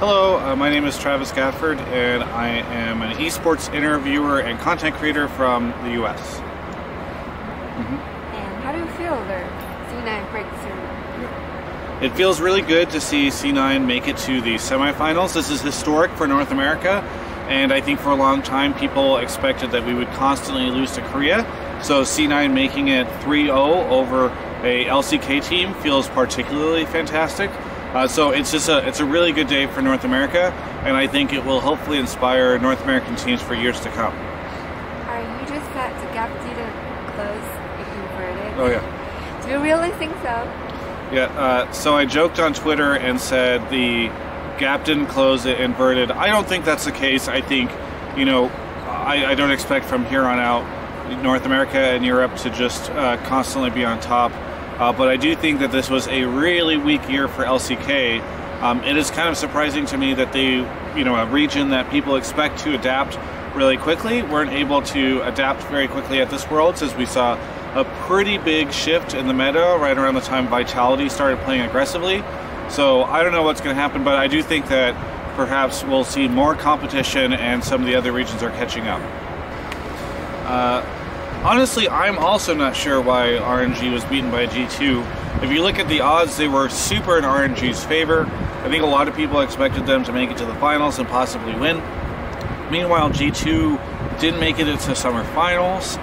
Hello, my name is Travis Gafford, and I am an esports interviewer and content creator from the US. And how do you feel the C9 breakthrough? It feels really good to see C9 make it to the semifinals. This is historic for North America, and I think for a long time people expected that we would constantly lose to Korea. So C9 making it 3-0 over a LCK team feels particularly fantastic. So it's a really good day for North America, and I think it will hopefully inspire North American teams for years to come. You just said the gap didn't close, it inverted. Oh yeah. Do you really think so? Yeah, so I joked on Twitter and said the gap didn't close, it inverted. I don't think that's the case. I think, you know, I don't expect from here on out North America and Europe to just constantly be on top. But I do think that this was a really weak year for LCK. It is kind of surprising to me that they, a region that people expect to adapt really quickly, weren't able to adapt very quickly at this Worlds, as we saw a pretty big shift in the meta right around the time Vitality started playing aggressively. So I don't know what's going to happen, but I do think that perhaps we'll see more competition and some of the other regions are catching up. Honestly, I'm also not sure why RNG was beaten by G2. If you look at the odds, they were super in RNG's favor. I think a lot of people expected them to make it to the finals and possibly win. Meanwhile, G2 didn't make it into summer finals.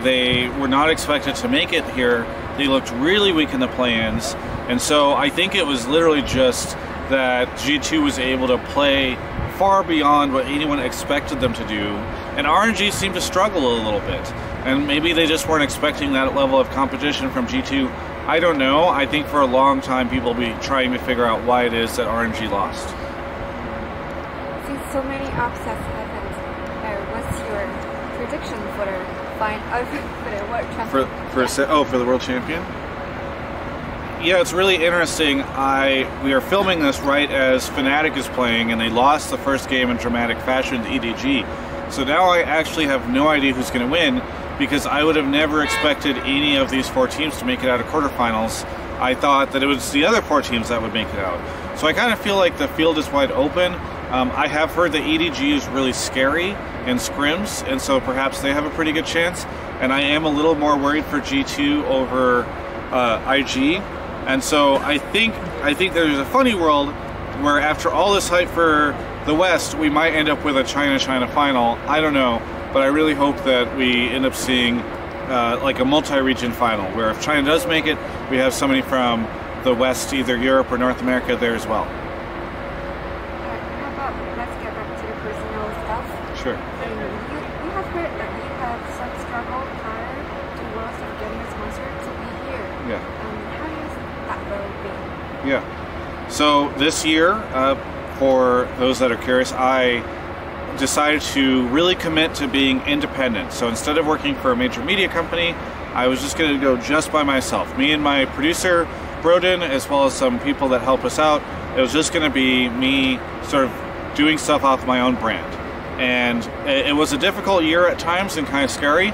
They were not expected to make it here. They looked really weak in the play-ins. And so I think it was literally just that G2 was able to play far beyond what anyone expected them to do. And RNG seemed to struggle a little bit. And maybe they just weren't expecting that level of competition from G2. I don't know. I think for a long time people will be trying to figure out why it is that RNG lost. Since so many upsets happened, what's your prediction for the world champion? For the world champion? Yeah, it's really interesting. We are filming this right as Fnatic is playing, and they lost the first game in dramatic fashion to EDG. So now I actually have no idea who's going to win, because I would have never expected any of these four teams to make it out of quarterfinals. I thought that it was the other four teams that would make it out. So I kind of feel like the field is wide open. I have heard that EDG is really scary in scrims, and so perhaps they have a pretty good chance. And I am a little more worried for G2 over IG. And so I think there's a funny world where after all this hype for the West, we might end up with a China-China final. I don't know. But I really hope that we end up seeing like a multi-region final, where if China does make it, we have somebody from the West, either Europe or North America, there as well. How about, let's get back to the personal stuff. Sure. We have heard that you have some struggle prior to Worlds of getting a sponsor to be here. Yeah. How has that road been? Yeah. So this year, for those that are curious, I decided to really commit to being independent. So instead of working for a major media company, I was just going to go just by myself. Me and my producer, Broden, as well as some people that help us out. It was just going to be me sort of doing stuff off my own brand. And it was a difficult year at times and kind of scary.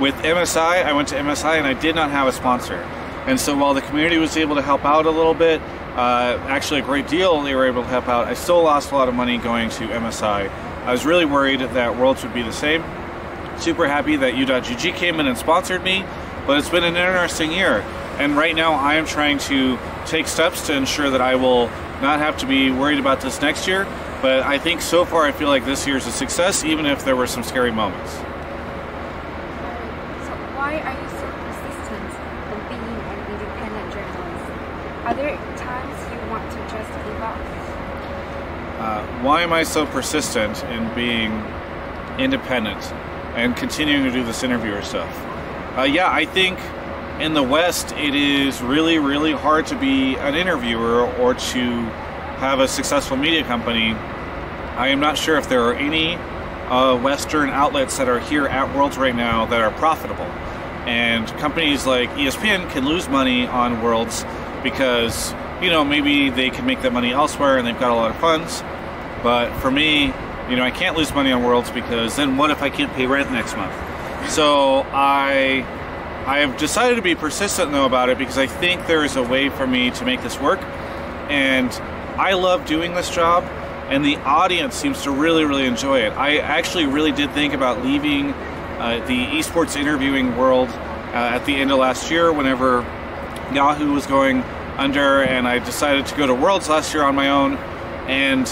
With MSI, I went to MSI and I did not have a sponsor. And so while the community was able to help out a little bit, actually a great deal they were able to help out, I still lost a lot of money going to MSI. I was really worried that Worlds would be the same. Super happy that U.GG came in and sponsored me, but it's been an interesting year. And right now I am trying to take steps to ensure that I will not have to be worried about this next year. But I think so far I feel like this year is a success, even if there were some scary moments. So why are you so persistent in being an independent journalist? Are there times you want to just give up? Why am I so persistent in being independent and continuing to do this interviewer stuff? Yeah, I think in the West it is really, really hard to be an interviewer or to have a successful media company. I am not sure if there are any Western outlets that are here at Worlds right now that are profitable. And companies like ESPN can lose money on Worlds because, maybe they can make that money elsewhere and they've got a lot of funds. But for me, I can't lose money on Worlds because then what if I can't pay rent next month? So I have decided to be persistent though about it because I think there is a way for me to make this work. And I love doing this job. and the audience seems to really enjoy it. I actually really did think about leaving the esports interviewing world at the end of last year whenever Yahoo was going under, and I decided to go to Worlds last year on my own, and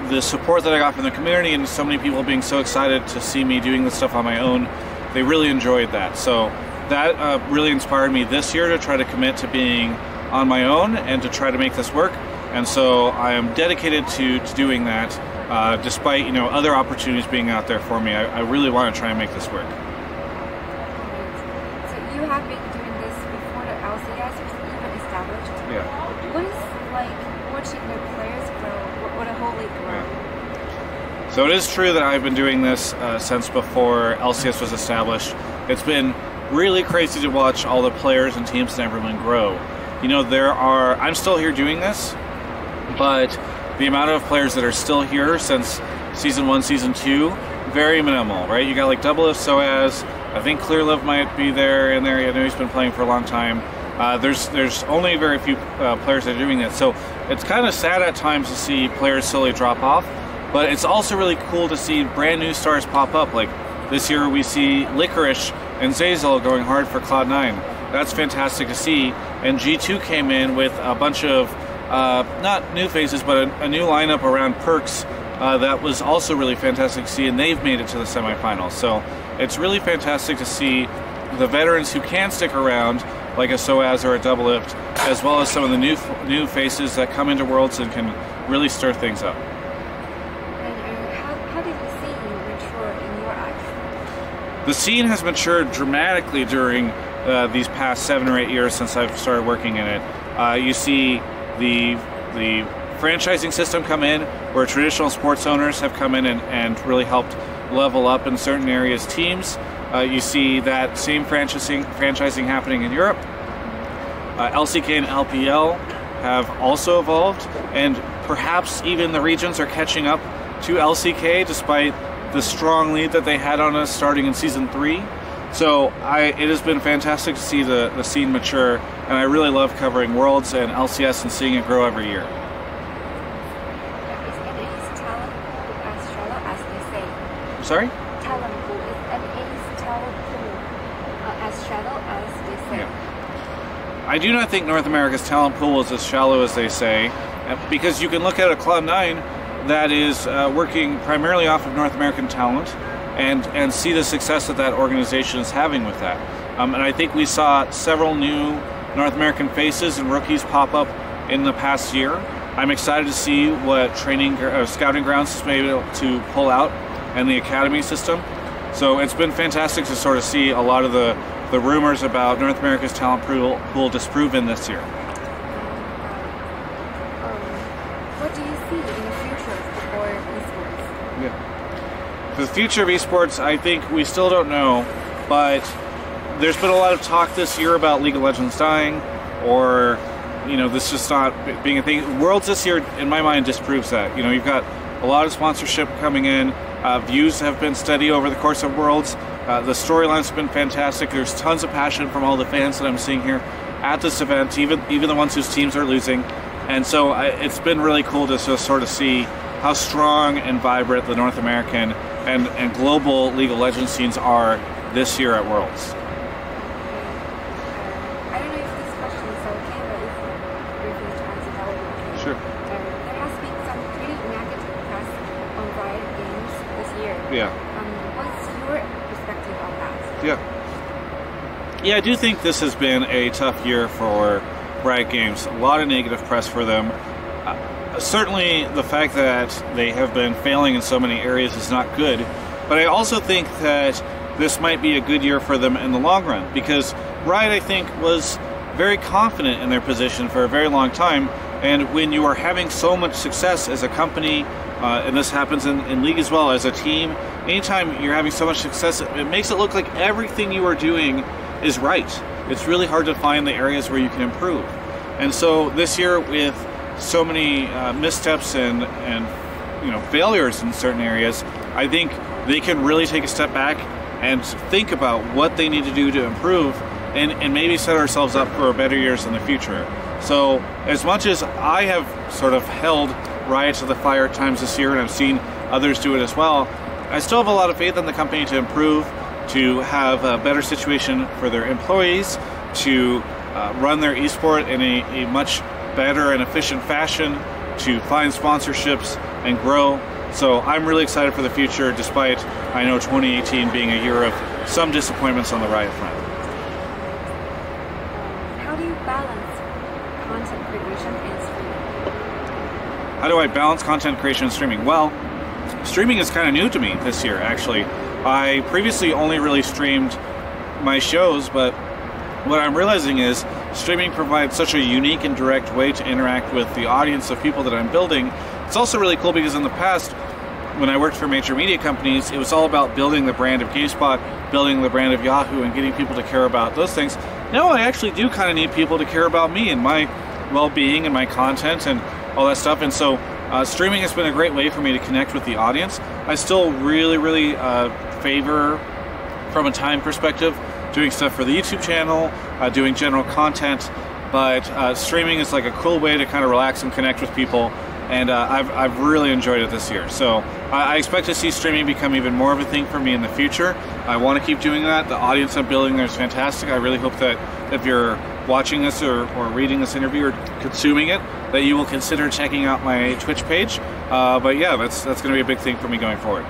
the support that I got from the community and so many people being so excited to see me doing this stuff on my own, they really enjoyed that. So that really inspired me this year to try to commit to being on my own and to try to make this work. And so I am dedicated to doing that, despite other opportunities being out there for me. I really want to try and make this work. So you have been doing this before the LCS was even established. Yeah. What is like watching the players grow, or the whole league grow? Yeah. So it is true that I've been doing this since before LCS was established. It's been really crazy to watch all the players and teams and everyone grow. I'm still here doing this, but the amount of players that are still here since Season 1, Season 2, very minimal, right? You got like Doublelift, Soaz, I think Clearlive might be there in there. I know he's been playing for a long time. There's only very few players that are doing that, so it's kind of sad at times to see players slowly drop off, but it's also really cool to see brand new stars pop up. Like this year we see Licorice and Zazel going hard for Cloud9. That's fantastic to see. And G2 came in with a bunch of, not new faces, but a new lineup around Perks that was also really fantastic to see, and they've made it to the semifinals. So it's really fantastic to see the veterans who can stick around, like a Soaz or a Doublelift, as well as some of the new faces that come into Worlds and can really stir things up. And how did the scene mature in your eyes? The scene has matured dramatically during these past 7 or 8 years since I've started working in it. You see the franchising system come in, where traditional sports owners have come in and really helped level up in certain areas teams. You see that same franchising happening in Europe. LCK and LPL have also evolved, and perhaps even the regions are catching up to LCK despite the strong lead that they had on us starting in Season 3. So it has been fantastic to see the scene mature, and I really love covering Worlds and LCS and seeing it grow every year. Is an ace talent pool as shallow as they say? I'm sorry? Talent pool. Is an ace talent pool as shallow as they say? Yeah. I do not think North America's talent pool is as shallow as they say, because you can look at a Cloud9 that is working primarily off of North American talent, and see the success that that organization is having with that. And I think we saw several new North American faces and rookies pop up in the past year. I'm excited to see what scouting grounds has been able to pull out, and the academy system. So it's been fantastic to sort of see a lot of the rumors about North America's talent pool disproven this year. What do you see in the future for esports? Yeah. For the future of esports, I think we still don't know, but there's been a lot of talk this year about League of Legends dying, or this just not being a thing. Worlds this year, in my mind, disproves that. You've got a lot of sponsorship coming in. Views have been steady over the course of Worlds. The storylines have been fantastic. There's tons of passion from all the fans that I'm seeing here at this event, even the ones whose teams are losing. And so it's been really cool to sort of see how strong and vibrant the North American and global League of Legends scenes are this year at Worlds. I don't know if this question is okay, but if you're briefly to answer that would be okay. Sure. There has been some pretty negative press on Riot Games this year. Yeah. What's your perspective on that? Yeah, I do think this has been a tough year for Riot Games. A lot of negative press for them. Certainly the fact that they have been failing in so many areas is not good, but I also think that this might be a good year for them in the long run, because Riot, I think, was very confident in their position for a very long time, and when you are having so much success as a company, and this happens in League as well, as a team, anytime you're having so much success, it makes it look like everything you are doing is right. It's really hard to find the areas where you can improve. And so this year, with so many missteps and failures in certain areas, I think they can really take a step back and think about what they need to do to improve, and maybe set ourselves up for better years in the future. So as much as I have sort of held Riot to the Fire at times this year, and I've seen others do it as well. I still have a lot of faith in the company to improve, to have a better situation for their employees, to run their esport in a much better and efficient fashion, to find sponsorships and grow. So I'm really excited for the future, despite, I know, 2018 being a year of some disappointments on the Riot front. How do you balance content creation and streaming? How do I balance content creation and streaming? Well, streaming is kind of new to me this year, actually. I previously only really streamed my shows, but what I'm realizing is streaming provides such a unique and direct way to interact with the audience of people that I'm building. It's also really cool because in the past, when I worked for major media companies, it was all about building the brand of GameSpot, building the brand of Yahoo, and getting people to care about those things. Now I actually do kind of need people to care about me and my well-being and my content and all that stuff. And so streaming has been a great way for me to connect with the audience. I still really favor, from a time perspective, doing stuff for the YouTube channel, doing general content, but streaming is like a cool way to kind of relax and connect with people, and I've really enjoyed it this year. So I expect to see streaming become even more of a thing for me in the future. I want to keep doing that. The audience I'm building there is fantastic. I really hope that if you're watching this or reading this interview or consuming it, that you will consider checking out my Twitch page. But yeah, that's going to be a big thing for me going forward.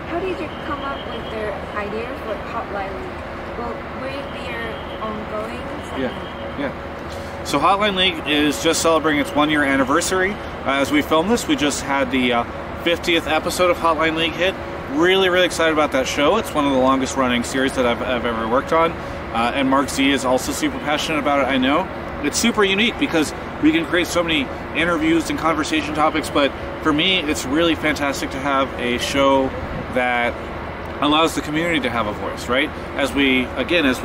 How did you come up with the idea for Hotline League? Will it be ongoing? Yeah. So Hotline League is just celebrating its 1-year anniversary. As we film this, we just had the 50th episode of Hotline League hit. Really excited about that show. It's one of the longest running series that I've ever worked on. And Mark Z is also super passionate about it, I know. It's super unique because we can create so many interviews and conversation topics, but for me, it's really fantastic to have a show that allows the community to have a voice, right? As we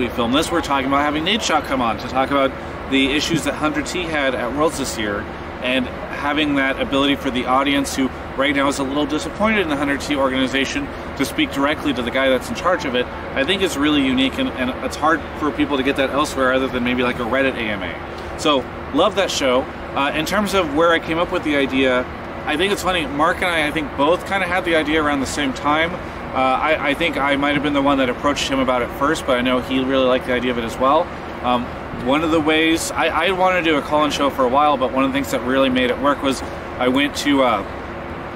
film this, we're talking about having Nadeshot come on to talk about the issues that Hunter T had at Worlds this year, and having that ability for the audience who right now is a little disappointed in the Hunter T organization to speak directly to the guy that's in charge of it, I think is really unique, and it's hard for people to get that elsewhere other than maybe like a Reddit AMA. So, love that show. In terms of where I came up with the idea, I think it's funny, Mark and I think both kind of had the idea around the same time. I think I might have been the one that approached him about it first, but I know he really liked the idea of it as well. One of the ways, I wanted to do a call-in show for a while, but one of the things that really made it work was I went to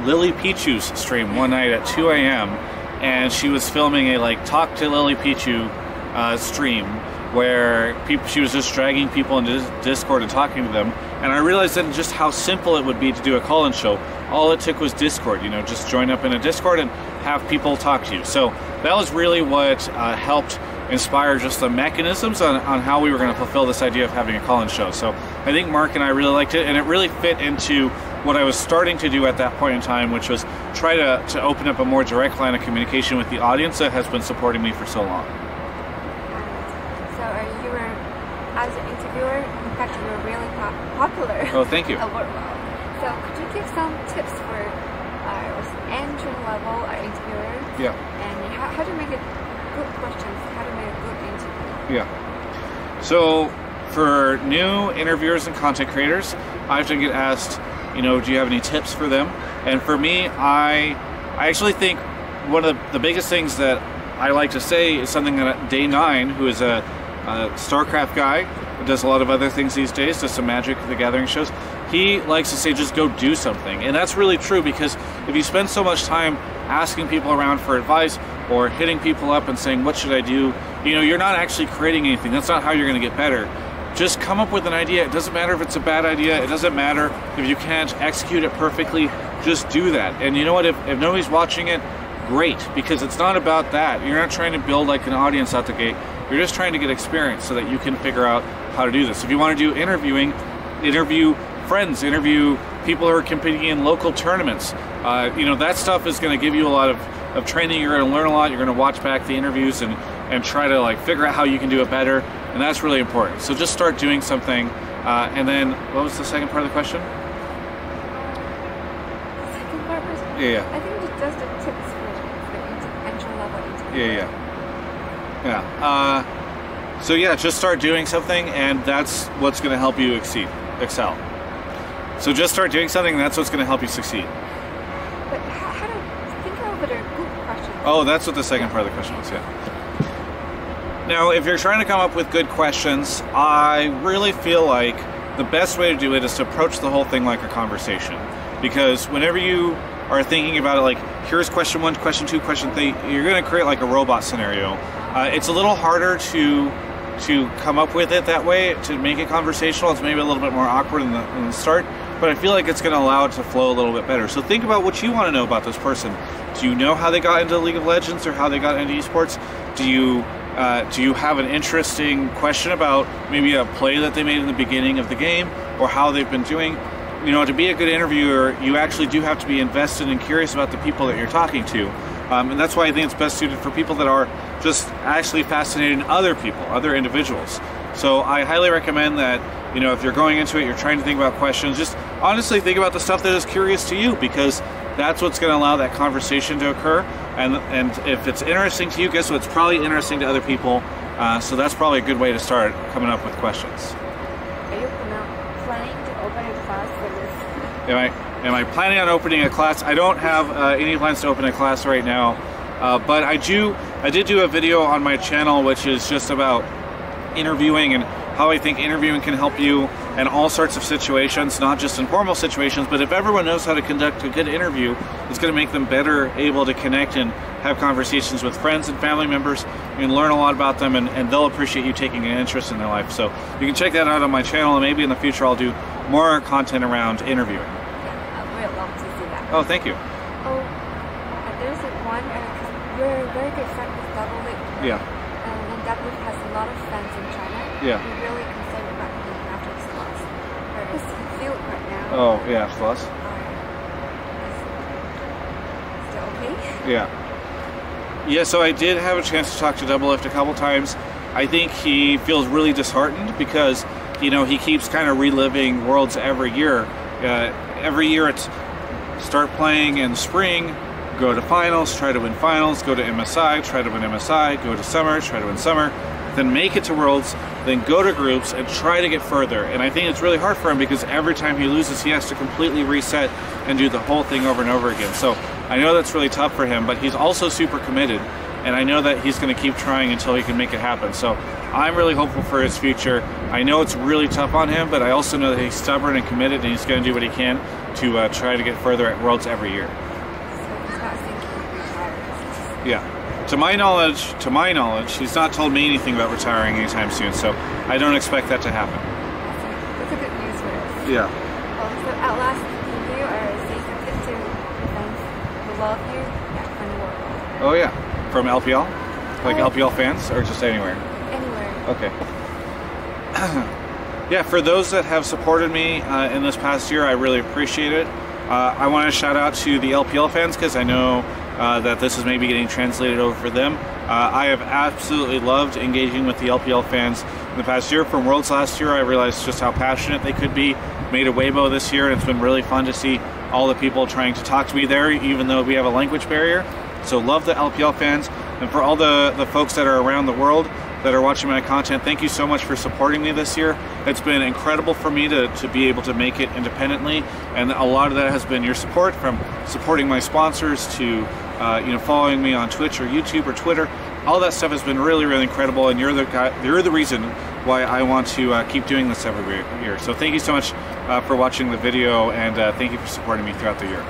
Lily Pichu's stream one night at 2 a.m. and she was filming a like Talk to Lily Pichu stream where she was just dragging people into Discord and talking to them, and I realized then just how simple it would be to do a call-in show. All it took was Discord, just join up in a Discord and have people talk to you. So that was really what helped inspire just the mechanisms on how we were going to fulfill this idea of having a call-in show. So I think Mark and I really liked it, and it really fit into what I was starting to do at that point in time, which was try to open up a more direct line of communication with the audience that has been supporting me for so long. So you were, as an interviewer, in fact you were really popular. Oh, thank you. So could you give some tips for entry-level interviewer? Yeah. And how to make it good questions, how to make a good interview? Yeah. So for new interviewers and content creators, I often get asked, do you have any tips for them? And for me, I actually think one of the biggest things that I like to say is something that Day9, who is a StarCraft guy, who does a lot of other things these days, does some Magic the Gathering shows, he likes to say just go do something. And that's really true, because if you spend so much time asking people around for advice or hitting people up and saying, what should I do? You're not actually creating anything. That's not how you're going to get better. Just come up with an idea. It doesn't matter if it's a bad idea. It doesn't matter if you can't execute it perfectly. Just do that. And you know what? If nobody's watching it, great, because it's not about that. You're not trying to build like an audience out the gate. You're just trying to get experience so that you can figure out how to do this. If you want to do interviewing, interview friends, interview people who are competing in local tournaments. That stuff is going to give you a lot of training. You're going to learn a lot. You're going to watch back the interviews and try to figure out how you can do it better. And that's really important. So just start doing something. And then, what was the second part of the question? The second part was? Yeah. I think it's just the tips for entry-level interview. So yeah, just start doing something, and that's what's going to help you excel. So just start doing something, and that's what's going to help you succeed. But how to think over the good questions? Oh, that's what the second part of the question was, yeah. Now, if you're trying to come up with good questions, I really feel like the best way to do it is to approach the whole thing like a conversation. Because whenever you are thinking about it like, here's question 1, question 2, question 3, you're going to create like a robot scenario. It's a little harder to come up with it that way, to make it conversational. It's maybe a little bit more awkward in the start, but I feel like it's going to allow it to flow a little bit better. So think about what you want to know about this person. Do you know how they got into League of Legends or how they got into esports? Do you have an interesting question about maybe a play that they made in the beginning of the game or how they've been doing? You know, to be a good interviewer, you actually do have to be invested and curious about the people that you're talking to. And that's why I think it's best suited for people that are just actually fascinated in other people, other individuals. So I highly recommend that, you know, if you're going into it, you're trying to think about questions, just honestly think about the stuff that is curious to you, because that's what's going to allow that conversation to occur. And if it's interesting to you, guess what? It's probably interesting to other people. So that's probably a good way to start coming up with questions. Are you planning to open a class for this? Am I planning on opening a class? I don't have any plans to open a class right now, but I did do a video on my channel which is just about interviewing and how I think interviewing can help you in all sorts of situations, not just informal situations, but if everyone knows how to conduct a good interview, it's going to make them better able to connect and have conversations with friends and family members. You can learn a lot about them, and they'll appreciate you taking an interest in their life. So you can check that out on my channel, and maybe in the future I'll do more content around interviewing. Yeah, I would love to see that. Oh, thank you. Oh, there's one, you're a very good friend with Doublelift. Yeah. And Doublelift has a lot of fans in China. Yeah. We're really concerned about him after his loss. Where does he feel right now? Oh, yeah, loss. Still okay? Yeah. Yeah, so I did have a chance to talk to Doublelift a couple times. I think he feels really disheartened because, you know, he keeps kind of reliving Worlds every year. Every year it's start playing in spring, go to finals, try to win finals, go to MSI, try to win MSI, go to summer, try to win summer, then make it to Worlds, then go to groups and try to get further. And I think it's really hard for him because every time he loses, he has to completely reset and do the whole thing over and over again. So I know that's really tough for him, but he's also super committed. And I know that he's going to keep trying until he can make it happen. So I'm really hopeful for his future. I know it's really tough on him, but I also know that he's stubborn and committed, and he's going to do what he can to try to get further at Worlds every year. So he's not thinking of retiring? Yeah. To my knowledge, he's not told me anything about retiring anytime soon, so I don't expect that to happen. That's a good news for us. Yeah. So at last, can you say something to your fans who love you from the world? Oh yeah. From LPL? Like LPL fans, or just anywhere? Anywhere. Okay. Yeah, for those that have supported me in this past year, I really appreciate it. I want to shout out to the LPL fans because I know that this is maybe getting translated over for them. I have absolutely loved engaging with the LPL fans in the past year. From Worlds last year, I realized just how passionate they could be. Made a Weibo this year, and it's been really fun to see all the people trying to talk to me there, even though we have a language barrier. So love the LPL fans, and for all the folks that are around the world that are watching my content, thank you so much for supporting me this year. It's been incredible for me to be able to make it independently, and a lot of that has been your support, from supporting my sponsors to you know, following me on Twitch or YouTube or Twitter. All that stuff has been really, really incredible, and you're the reason why I want to keep doing this every year. So thank you so much for watching the video, and thank you for supporting me throughout the year.